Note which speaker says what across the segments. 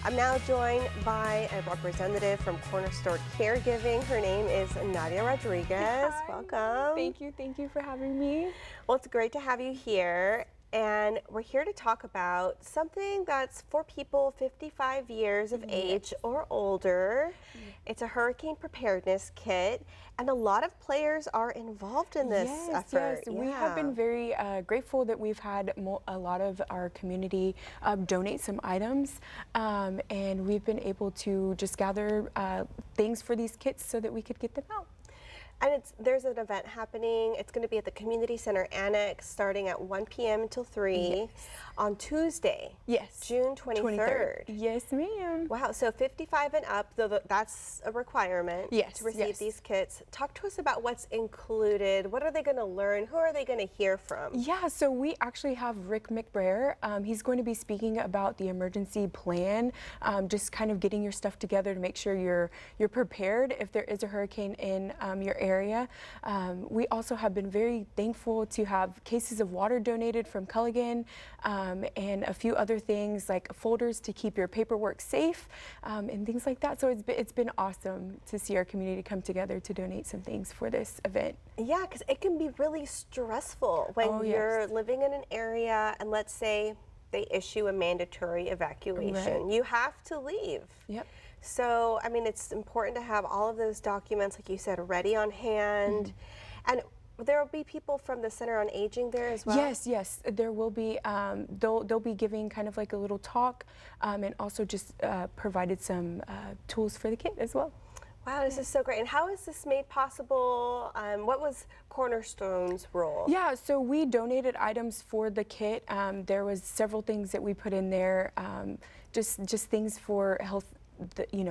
Speaker 1: I'm now joined by a representative from Cornerstone Caregiving. Her name is Nadia Rodriguez.
Speaker 2: Hi.
Speaker 1: Welcome.
Speaker 2: Thank you for having me.
Speaker 1: Well, it's great to have you here. And we're here to talk about something that's for people 55 years of age or older. It's a hurricane preparedness kit, and a lot of players are involved in this effort.
Speaker 2: Yes, we have been very grateful that we've had a lot of our community donate some items, and we've been able to just gather things for these kits so that we could get them out.
Speaker 1: And there's an event happening. It's going to be at the Community Center Annex starting at 1 p.m. until 3 on Tuesday.
Speaker 2: Yes.
Speaker 1: June 23rd.
Speaker 2: Yes, ma'am.
Speaker 1: Wow. So 55 and up, though that's a requirement to receive these kits. Talk to us about what's included. What are they going to learn? Who are they going to hear from?
Speaker 2: Yeah, so we actually have Rick McBrayer. He's going to be speaking about the emergency plan, just kind of getting your stuff together to make sure you're prepared if there is a hurricane in your area. We also have been very thankful to have cases of water donated from Culligan, and a few other things like folders to keep your paperwork safe, and things like that. So it's been awesome to see our community come together to donate some things for this event.
Speaker 1: Yeah, because it can be really stressful when you're living in an area and let's say they issue a mandatory evacuation.
Speaker 2: Right.
Speaker 1: You have to leave.
Speaker 2: Yep.
Speaker 1: So, I mean, it's important to have all of those documents, like you said, ready on hand. And there will be people from the Center on Aging there as well?
Speaker 2: Yes, there will be. They'll be giving kind of like a little talk, and also just provided some tools for the kit as well.
Speaker 1: Wow, this is so great. And how is this made possible? What was Cornerstone's role? Yeah,
Speaker 2: so we donated items for the kit. There was several things that we put in there, just things for health.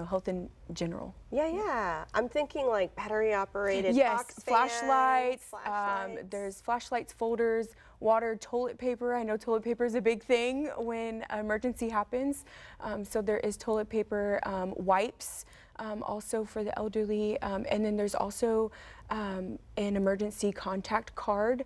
Speaker 2: Health in general.
Speaker 1: Yeah. I'm thinking like battery operated box fans,
Speaker 2: flashlights. There's flashlights, folders, water, toilet paper. I know toilet paper is a big thing when an emergency happens. So there is toilet paper, wipes, also for the elderly. And then there's also an emergency contact card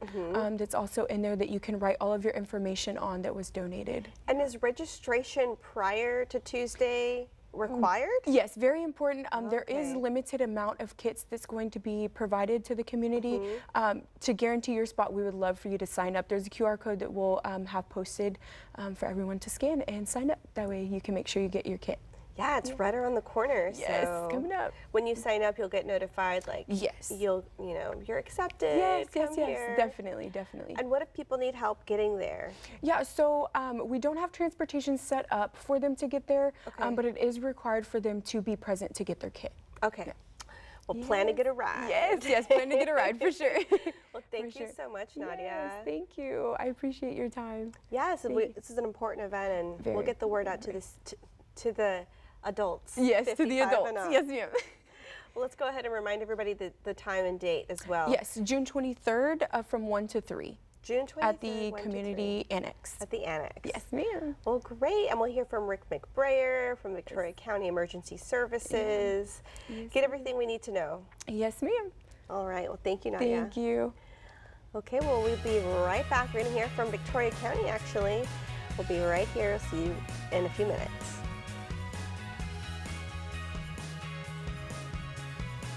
Speaker 2: that's also in there that you can write all of your information on that was donated.
Speaker 1: And is registration prior to Tuesday required?
Speaker 2: Yes, very important. There is limited amount of kits that's going to be provided to the community. To guarantee your spot, we would love for you to sign up. There's a QR code that we'll have posted for everyone to scan and sign up. That way you can make sure you get your kit.
Speaker 1: Yeah, it's right around the corner.
Speaker 2: Yes,
Speaker 1: so
Speaker 2: coming up.
Speaker 1: When you sign up, you'll get notified, like, you're accepted.
Speaker 2: Yes,
Speaker 1: here.
Speaker 2: Definitely.
Speaker 1: And what if people need help getting there?
Speaker 2: Yeah, so we don't have transportation set up for them to get there, but it is required for them to be present to get their kit.
Speaker 1: Okay. Well, plan to get a ride.
Speaker 2: Yes, plan to get a ride for sure.
Speaker 1: Well, thank you so much, Nadia.
Speaker 2: Yes, thank you. I appreciate your time.
Speaker 1: Yes, this is an important event, and we'll get the word out to the adults.
Speaker 2: Yes, to the adults. Yes, ma'am.
Speaker 1: Well, let's go ahead and remind everybody the time and date as well.
Speaker 2: Yes, June 23rd from 1 to 3.
Speaker 1: June 23rd,
Speaker 2: at the Community Annex.
Speaker 1: At the Annex.
Speaker 2: Yes, ma'am.
Speaker 1: Well, great. And we'll hear from Rick McBrayer from Victoria County Emergency Services. Get everything we need to know.
Speaker 2: Yes, ma'am.
Speaker 1: All right. Well, thank you, Nadia.
Speaker 2: Thank you.
Speaker 1: Okay, well, we'll be right back. We're going to hear from Victoria County, actually. We'll be right here. See you in a few minutes.